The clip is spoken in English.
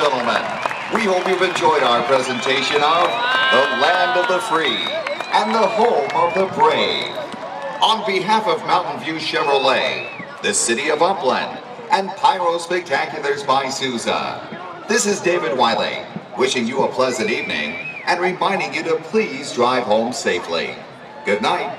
gentlemen, we hope you've enjoyed our presentation of the land of the free and the home of the brave. On behalf of Mountain View Chevrolet, the city of Upland, and Pyro Spectaculars by Sousa, this is David Wiley, wishing you a pleasant evening and reminding you to please drive home safely. Good night.